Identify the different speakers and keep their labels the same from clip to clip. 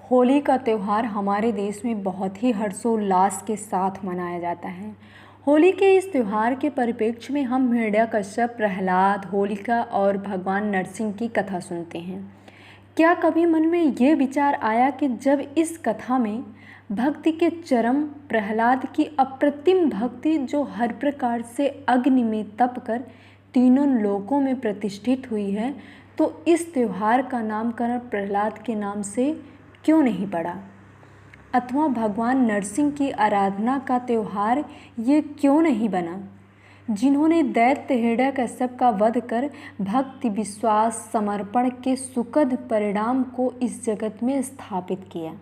Speaker 1: होली का त्यौहार हमारे देश में बहुत ही हर्षोल्लास के साथ मनाया जाता है। होली के इस त्यौहार के परिप्रेक्ष्य में हम हिरण्यकश्यप, प्रहलाद, होलिका और भगवान नरसिंह की कथा सुनते हैं। क्या कभी मन में ये विचार आया कि जब इस कथा में भक्ति के चरम, प्रहलाद की अप्रतिम भक्ति जो हर प्रकार से अग्नि में तप कर तीनों लोकों में प्रतिष्ठित हुई है, तो इस त्यौहार का नामकरण प्रहलाद के नाम से क्यों नहीं पड़ा, अथवा भगवान नरसिंह की आराधना का त्यौहार ये क्यों नहीं बना, जिन्होंने दैत्य हिरण्यकश्यप का वध कर भक्ति, विश्वास, समर्पण के सुखद परिणाम को इस जगत में स्थापित किया।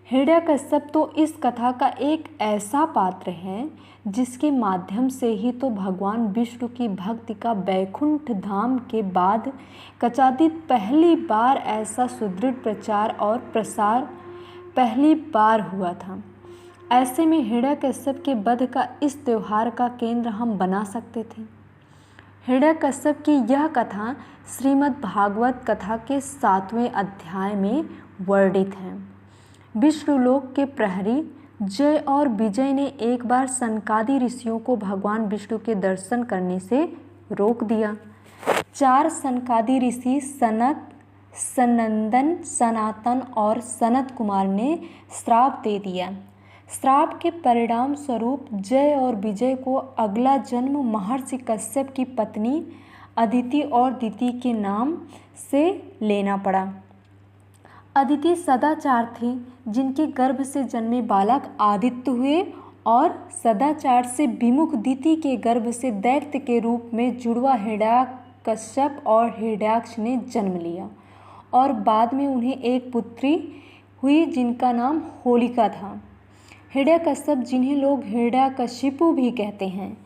Speaker 1: हिरण्यकश्यप तो इस कथा का एक ऐसा पात्र है जिसके माध्यम से ही तो भगवान विष्णु की भक्ति का वैकुंठ धाम के बाद कदाचित पहली बार ऐसा सुदृढ़ प्रचार और प्रसार पहली बार हुआ था। ऐसे में हिरण्यकश्यप के वध का इस त्यौहार का केंद्र हम बना सकते थे। हिरण्यकश्यप की यह कथा श्रीमद् भागवत कथा के 7वें अध्याय में वर्णित है। विष्णुलोक के प्रहरी जय और विजय ने एक बार सनकादि ऋषियों को भगवान विष्णु के दर्शन करने से रोक दिया। 4 सनकादि ऋषि सनक, सनंदन, सनातन और सनत कुमार ने श्राप दे दिया। श्राप के परिणाम स्वरूप जय और विजय को अगला जन्म महर्षि कश्यप की पत्नी अदिति और दिति के नाम से लेना पड़ा। अदिति सदाचार थी, जिनके गर्भ से जन्मे बालक आदित्य हुए, और सदाचार से विमुख दिति के गर्भ से दैत्य के रूप में जुड़वा हिरण्यकश्यप और हिरण्याक्ष ने जन्म लिया, और बाद में उन्हें एक पुत्री हुई जिनका नाम होलिका था। हिरण्यकश्यप, जिन्हें लोग हिरण्यकशिपु भी कहते हैं,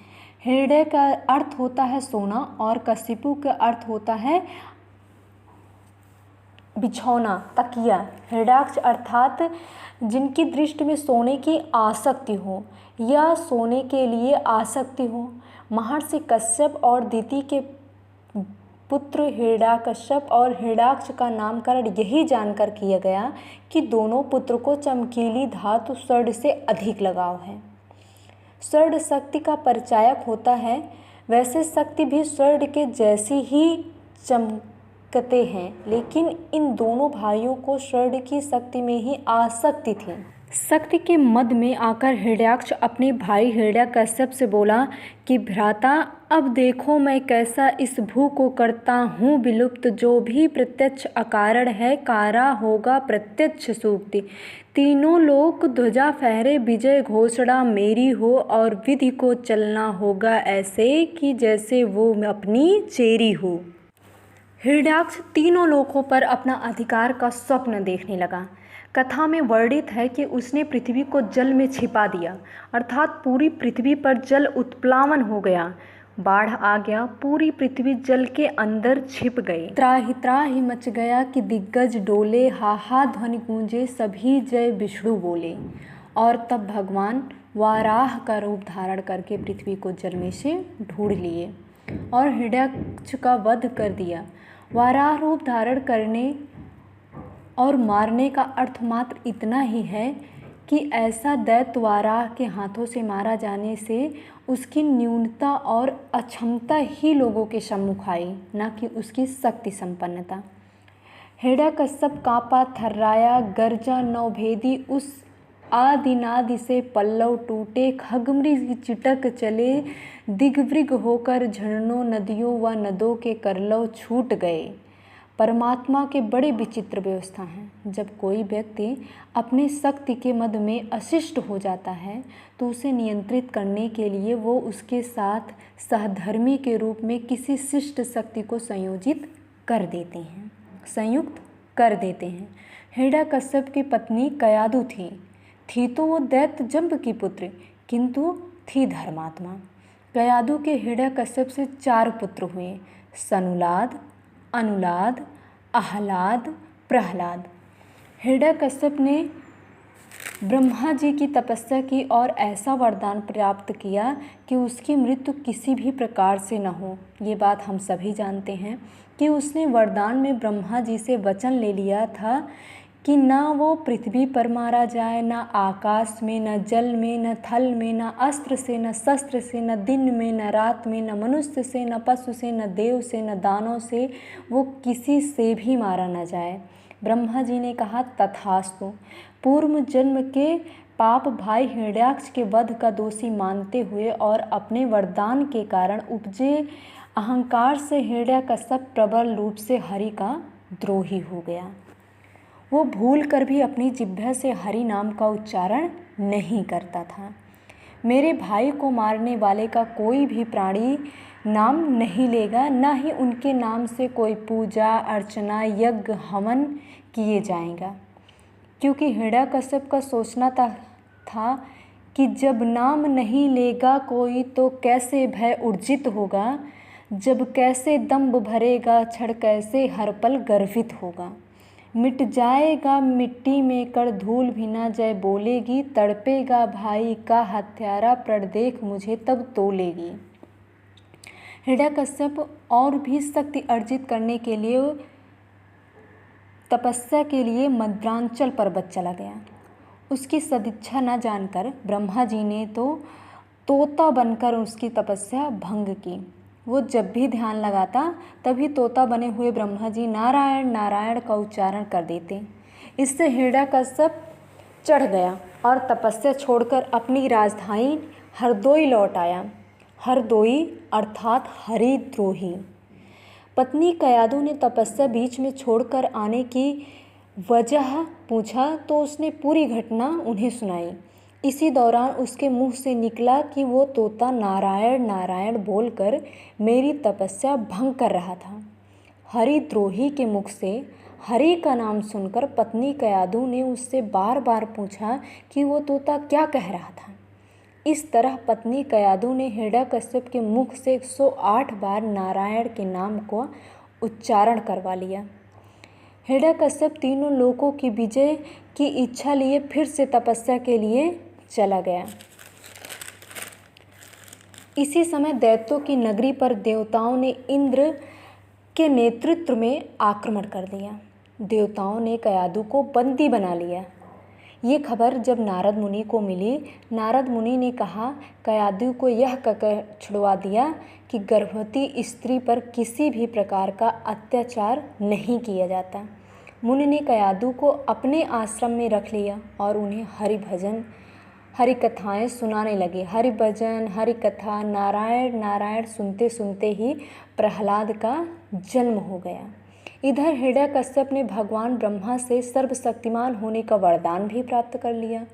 Speaker 1: हृदय का अर्थ होता है सोना और कशिपु का अर्थ होता है बिछौना, तकिया। हिरण्याक्ष अर्थात जिनकी दृष्टि में सोने की आसक्ति हो या सोने के लिए आसक्ति हो। महर्षि कश्यप और दिति के पुत्र हिरण्यकश्यप और हिरण्याक्ष का नामकरण यही जानकर किया गया कि दोनों पुत्र को चमकीली धातु स्वर्ण से अधिक लगाव है। स्वर्ण शक्ति का परिचायक होता है, वैसे शक्ति भी स्वर्ण के जैसी ही चमकते हैं, लेकिन इन दोनों भाइयों को स्वर्ण की शक्ति में ही आसक्ति थी। शक्ति के मद में आकर हिरण्याक्ष अपने भाई हिरण्यकश्यप से बोला कि भ्राता, अब देखो मैं कैसा इस भू को करता हूँ विलुप्त। जो भी प्रत्यक्ष अकारण है, कारा होगा प्रत्यक्ष सूक्ति। तीनों लोक ध्वजा फहरे, विजय घोषणा मेरी हो, और विधि को चलना होगा ऐसे कि जैसे वो अपनी चेरी हो। हिरण्याक्ष तीनों लोकों पर अपना अधिकार का स्वप्न देखने लगा। कथा में वर्णित है कि उसने पृथ्वी को जल में छिपा दिया, अर्थात पूरी पृथ्वी पर जल उत्प्लावन हो गया। बाढ़ आ गया, पूरी पृथ्वी जल के अंदर छिप गई। त्राहि त्राहि मच गया कि दिग्गज डोले, हाहा ध्वनि गूंजे, सभी जय विष्णु बोले। और तब भगवान वाराह का रूप धारण करके पृथ्वी को जल में से ढूंढ लिए और हिरण्याक्ष का वध कर दिया। वाराह रूप धारण करने और मारने का अर्थ मात्र इतना ही है कि ऐसा दैत्य वाराह के हाथों से मारा जाने से उसकी न्यूनता और अक्षमता ही लोगों के सम्मुख आई, न कि उसकी शक्ति संपन्नता। हिरण्यकश्यप कांपा, थर्राया, गर्जा नौभेदी, उस आदिनादि से पल्लव टूटे, खगमृग चिटक चले, दिग्वृग होकर झरनों, नदियों व नदों के करलव छूट गए। परमात्मा के बड़े विचित्र व्यवस्था हैं। जब कोई व्यक्ति अपने शक्ति के मद में अशिष्ट हो जाता है, तो उसे नियंत्रित करने के लिए वो उसके साथ सहधर्मी के रूप में किसी शिष्ट शक्ति को संयुक्त कर देते हैं। हिरण्यकश्यप की पत्नी कयाधु थी तो वो दैत्य जंब की पुत्र, किंतु थी धर्मात्मा। कयाधु के हिरण्यकश्यप से 4 पुत्र हुए, सनुलाद, अनुलाद, आह्लाद, प्रहलाद। हिरण्यकश्यप ने ब्रह्मा जी की तपस्या की और ऐसा वरदान प्राप्त किया कि उसकी मृत्यु किसी भी प्रकार से न हो। ये बात हम सभी जानते हैं कि उसने वरदान में ब्रह्मा जी से वचन ले लिया था कि ना वो पृथ्वी पर मारा जाए, ना आकाश में, न जल में, न थल में, न अस्त्र से, न शस्त्र से, न दिन में, न रात में, न मनुष्य से, न पशु से, न देव से, न दानव से, वो किसी से भी मारा न जाए। ब्रह्मा जी ने कहा, तथास्तु। पूर्व जन्म के पाप भाई हिरण्याक्ष के वध का दोषी मानते हुए और अपने वरदान के कारण उपजे अहंकार से हिरण्यकश्यप प्रबल रूप से हरि का द्रोही हो गया। वो भूल कर भी अपनी जिह्वा से हरि नाम का उच्चारण नहीं करता था। मेरे भाई को मारने वाले का कोई भी प्राणी नाम नहीं लेगा, ना ही उनके नाम से कोई पूजा अर्चना यज्ञ हवन किए जाएगा, क्योंकि हिरण्यकश्यप का सोचना था कि जब नाम नहीं लेगा कोई तो कैसे भय उर्जित होगा, जब कैसे दंभ भरेगा क्षण कैसे हर पल गर्वित होगा। मिट जाएगा मिट्टी में कण धूल भी ना जय बोलेगी, तड़पेगा भाई का हत्यारा प्रण देख मुझे तब तोलेगी। हिरण्यकश्यप और भी शक्ति अर्जित करने के लिए तपस्या के लिए मद्रांचल पर्वत चला गया। उसकी सदिच्छा न जानकर ब्रह्मा जी ने तो तोता बनकर उसकी तपस्या भंग की। वो जब भी ध्यान लगाता तभी तोता बने हुए ब्रह्मा जी नारायण नारायण का उच्चारण कर देते। इससे हिरण्यकश्यप चढ़ गया और तपस्या छोड़कर अपनी राजधानी हरदोई लौट आया। हरदोई अर्थात हरिद्रोही। पत्नी कयादु ने तपस्या बीच में छोड़कर आने की वजह पूछा तो उसने पूरी घटना उन्हें सुनाई। इसी दौरान उसके मुंह से निकला कि वो तोता नारायण नारायण बोलकर मेरी तपस्या भंग कर रहा था। हरिद्रोही के मुख से हरि का नाम सुनकर पत्नी कयादु ने उससे बार बार पूछा कि वो तोता क्या कह रहा था। इस तरह पत्नी कयादु ने हिरण्यकश्यप के मुख से 108 बार नारायण के नाम को उच्चारण करवा लिया। हिरण्यकश्यप तीनों लोकों की विजय की इच्छा लिए फिर से तपस्या के लिए चला गया। इसी समय दैत्यों की नगरी पर देवताओं ने इंद्र के नेतृत्व में आक्रमण कर दिया। देवताओं ने कयादु को बंदी बना लिया। ये खबर जब नारद मुनि को मिली, नारद मुनि ने कहा, कयादु को यह कहकर छुड़वा दिया कि गर्भवती स्त्री पर किसी भी प्रकार का अत्याचार नहीं किया जाता। मुनि ने कयादु को अपने आश्रम में रख लिया और उन्हें हरि भजन हरि कथाएँ सुनाने लगे। हरि भजन हरि कथा नारायण नारायण सुनते सुनते ही प्रहलाद का जन्म हो गया। इधर हिरण्यकश्यप ने भगवान ब्रह्मा से सर्वशक्तिमान होने का वरदान भी प्राप्त कर लिया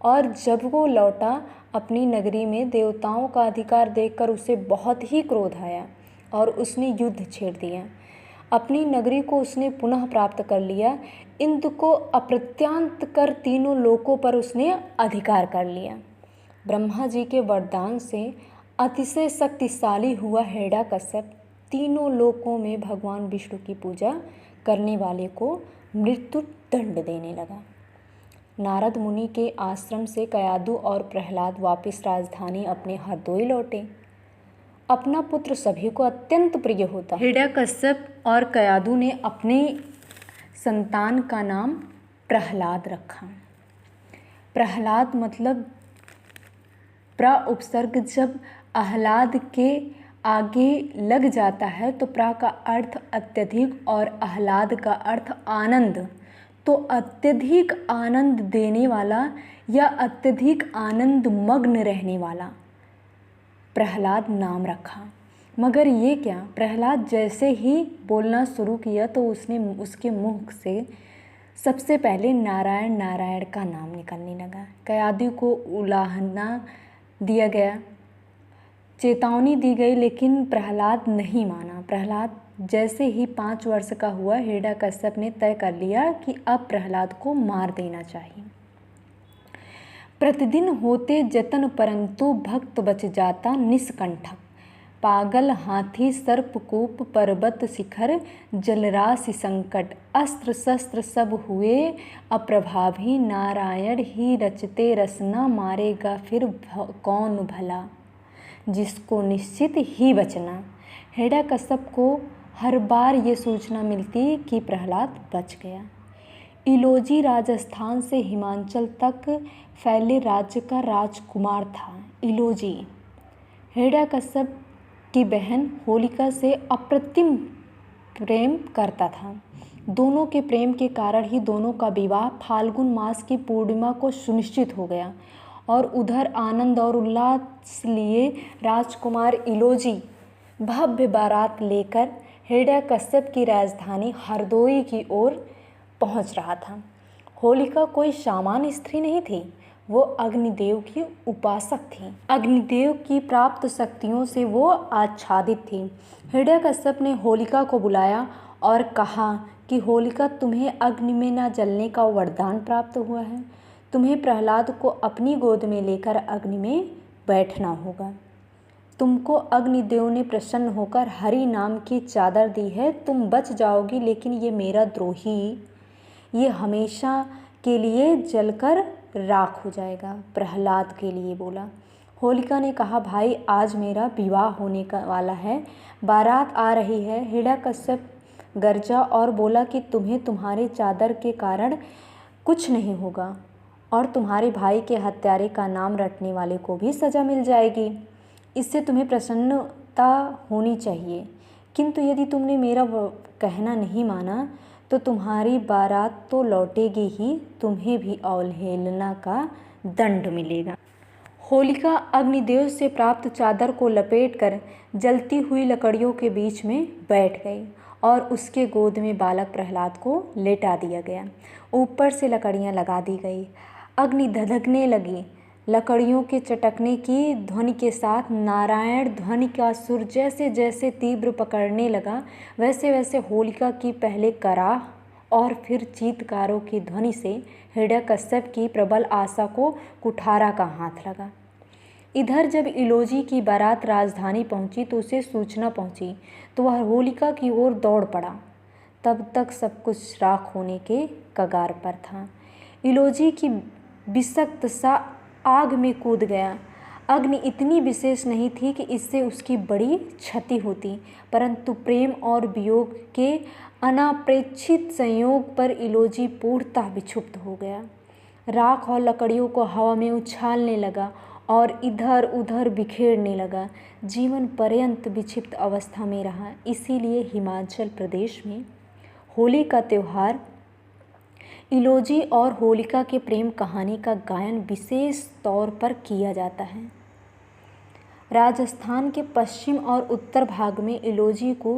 Speaker 1: और जब वो लौटा अपनी नगरी में देवताओं का अधिकार देखकर उसे बहुत ही क्रोध आया और उसने युद्ध छेड़ दिया। अपनी नगरी को उसने पुनः प्राप्त कर लिया। इंद्र को अप्रत्यांत कर तीनों लोकों पर उसने अधिकार कर लिया। ब्रह्मा जी के वरदान से अतिशय शक्तिशाली हुआ हिरण्यकश्यप तीनों लोकों में भगवान विष्णु की पूजा करने वाले को मृत्यु दंड देने लगा। नारद मुनि के आश्रम से कयादु और प्रहलाद वापस राजधानी अपने हरदोई लौटे। अपना पुत्र सभी को अत्यंत प्रिय होता। हिरण्यकश्यप और कयादु ने अपने संतान का नाम प्रहलाद रखा। प्रहलाद मतलब प्र उपसर्ग जब आह्लाद के आगे लग जाता है तो प्रा का अर्थ अत्यधिक और आह्लाद का अर्थ आनंद, तो अत्यधिक आनंद देने वाला या अत्यधिक आनंद मग्न रहने वाला प्रहलाद नाम रखा। मगर ये क्या, प्रहलाद जैसे ही बोलना शुरू किया तो उसके मुख से सबसे पहले नारायण नारायण का नाम निकलने लगा। कयादु को उलाहना दिया गया, चेतावनी दी गई, लेकिन प्रहलाद नहीं माना। प्रहलाद जैसे ही 5 वर्ष का हुआ, हिरण्यकश्यप ने तय कर लिया कि अब प्रहलाद को मार देना चाहिए। प्रतिदिन होते जतन परंतु भक्त बच जाता निष्कंठक। पागल हाथी सर्पकूप पर्वत शिखर जलराशि संकट, अस्त्र शस्त्र सब हुए अप्रभावी, नारायण ही रचते रचना, मारेगा फिर कौन भला, जिसको निश्चित ही बचना। हिरण्यकश्यप को हर बार ये सूचना मिलती कि प्रहलाद बच गया। इलोजी राजस्थान से हिमाचल तक फैले राज्य का राजकुमार था। इलोजी हिरण्यकश्यप की बहन होलिका से अप्रतिम प्रेम करता था। दोनों के प्रेम के कारण ही दोनों का विवाह फाल्गुन मास की पूर्णिमा को सुनिश्चित हो गया। और उधर आनंद और उल्लास लिए राजकुमार इलोजी भव्य बारात लेकर हिरण्यकश्यप की राजधानी हरदोई की ओर पहुंच रहा था। होलिका कोई सामान्य स्त्री नहीं थी, वो अग्निदेव की उपासक थी। अग्निदेव की प्राप्त शक्तियों से वो आच्छादित थी। हिरण्यकश्यप ने होलिका को बुलाया और कहा कि होलिका, तुम्हें अग्नि में न जलने का वरदान प्राप्त हुआ है। तुम्हें प्रहलाद को अपनी गोद में लेकर अग्नि में बैठना होगा। तुमको अग्निदेव ने प्रसन्न होकर हरि नाम की चादर दी है। तुम बच जाओगी, लेकिन ये मेरा द्रोही ये हमेशा के लिए जलकर राख हो जाएगा। प्रहलाद के लिए बोला। होलिका ने कहा, भाई आज मेरा विवाह होने का वाला है, बारात आ रही है। हिरण्यकश्यप गरजा और बोला कि तुम्हें तुम्हारे चादर के कारण कुछ नहीं होगा और तुम्हारे भाई के हत्यारे का नाम रटने वाले को भी सज़ा मिल जाएगी। इससे तुम्हें प्रसन्नता होनी चाहिए, किंतु यदि तुमने मेरा कहना नहीं माना तो तुम्हारी बारात तो लौटेगी ही, तुम्हें भी अवहेलना का दंड मिलेगा। होलिका अग्निदेव से प्राप्त चादर को लपेटकर जलती हुई लकड़ियों के बीच में बैठ गई और उसके गोद में बालक प्रहलाद को लेटा दिया गया। ऊपर से लकड़ियाँ लगा दी गई। अग्नि धधकने लगी। लकड़ियों के चटकने की ध्वनि के साथ नारायण ध्वनि का सुर जैसे जैसे तीव्र पकड़ने लगा, वैसे वैसे होलिका की पहले कराह और फिर चीत्कारों की ध्वनि से हिरण्यकश्यप की प्रबल आशा को कुठारा का हाथ लगा। इधर जब इलोजी की बारात राजधानी पहुंची तो उसे सूचना पहुंची तो वह होलिका की ओर दौड़ पड़ा। तब तक सब कुछ राख होने के कगार पर था। इलोजी की विषक्त सा आग में कूद गया। अग्नि इतनी विशेष नहीं थी कि इससे उसकी बड़ी क्षति होती, परंतु प्रेम और वियोग के अनापेक्षित संयोग पर इलोजी पूर्णतः विक्षुब्ध हो गया। राख और लकड़ियों को हवा में उछालने लगा और इधर उधर बिखेरने लगा। जीवन पर्यंत विक्षिप्त अवस्था में रहा। इसीलिए हिमाचल प्रदेश में होली का त्यौहार इलोजी और होलिका के प्रेम कहानी का गायन विशेष तौर पर किया जाता है। राजस्थान के पश्चिम और उत्तर भाग में इलोजी को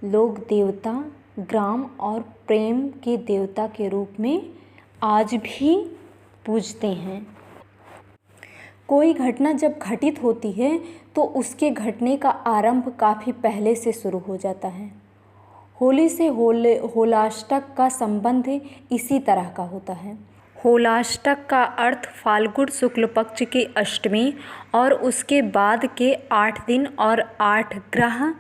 Speaker 1: लोग देवता, ग्राम और प्रेम के देवता के रूप में आज भी पूजते हैं। कोई घटना जब घटित होती है तो उसके घटने का आरंभ काफ़ी पहले से शुरू हो जाता है। होली से होलाष्टक का संबंध इसी तरह का होता है। होलाष्टक का अर्थ फाल्गुन शुक्ल पक्ष की अष्टमी और उसके बाद के 8 दिन और 8 ग्रह।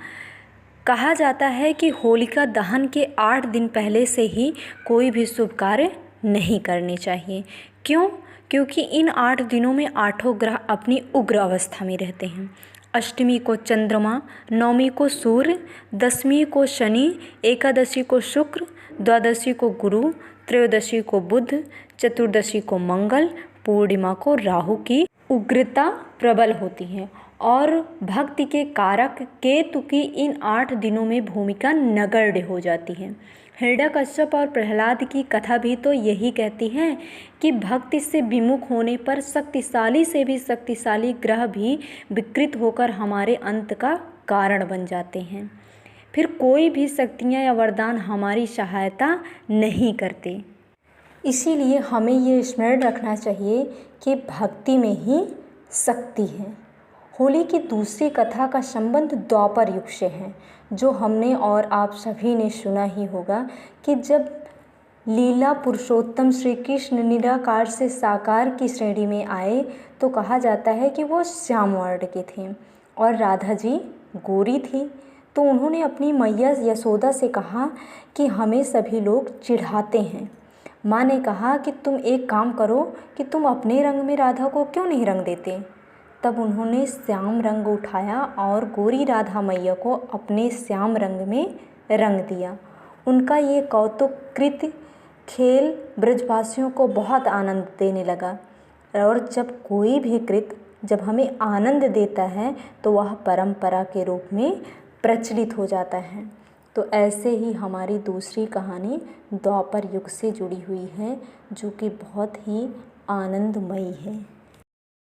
Speaker 1: कहा जाता है कि होलिका दहन के 8 दिन पहले से ही कोई भी शुभ कार्य नहीं करने चाहिए। क्यों? क्योंकि इन 8 दिनों में 8 ग्रह अपनी उग्र अवस्था में रहते हैं। अष्टमी को चंद्रमा, नवमी को सूर्य, दशमी को शनि, एकादशी को शुक्र, द्वादशी को गुरु, त्रयोदशी को बुध, चतुर्दशी को मंगल, पूर्णिमा को राहु की उग्रता प्रबल होती है और भक्ति के कारक केतु की इन 8 दिनों में भूमिका नगण्य हो जाती है। हिरण्यकश्यप और प्रहलाद की कथा भी तो यही कहती है कि भक्ति से विमुख होने पर शक्तिशाली से भी शक्तिशाली ग्रह भी विकृत होकर हमारे अंत का कारण बन जाते हैं। फिर कोई भी शक्तियाँ या वरदान हमारी सहायता नहीं करते। इसीलिए हमें ये स्मरण रखना चाहिए कि भक्ति में ही शक्ति है। होली की दूसरी कथा का संबंध द्वापर युग से है, जो हमने और आप सभी ने सुना ही होगा कि जब लीला पुरुषोत्तम श्री कृष्ण निराकार से साकार की श्रेणी में आए तो कहा जाता है कि वो श्याम वर्ण के थे और राधा जी गोरी थी। तो उन्होंने अपनी मैया यशोदा से कहा कि हमें सभी लोग चिढ़ाते हैं। माँ ने कहा कि तुम एक काम करो कि तुम अपने रंग में राधा को क्यों नहीं रंग देते। तब उन्होंने श्याम रंग उठाया और गोरी राधा मैया को अपने श्याम रंग में रंग दिया। उनका ये कौतुक कृत्य खेल ब्रजवासियों को बहुत आनंद देने लगा और जब कोई भी कृत्य जब हमें आनंद देता है तो वह परंपरा के रूप में प्रचलित हो जाता है। तो ऐसे ही हमारी दूसरी कहानी द्वापर युग से जुड़ी हुई है, जो कि बहुत ही आनंदमयी है।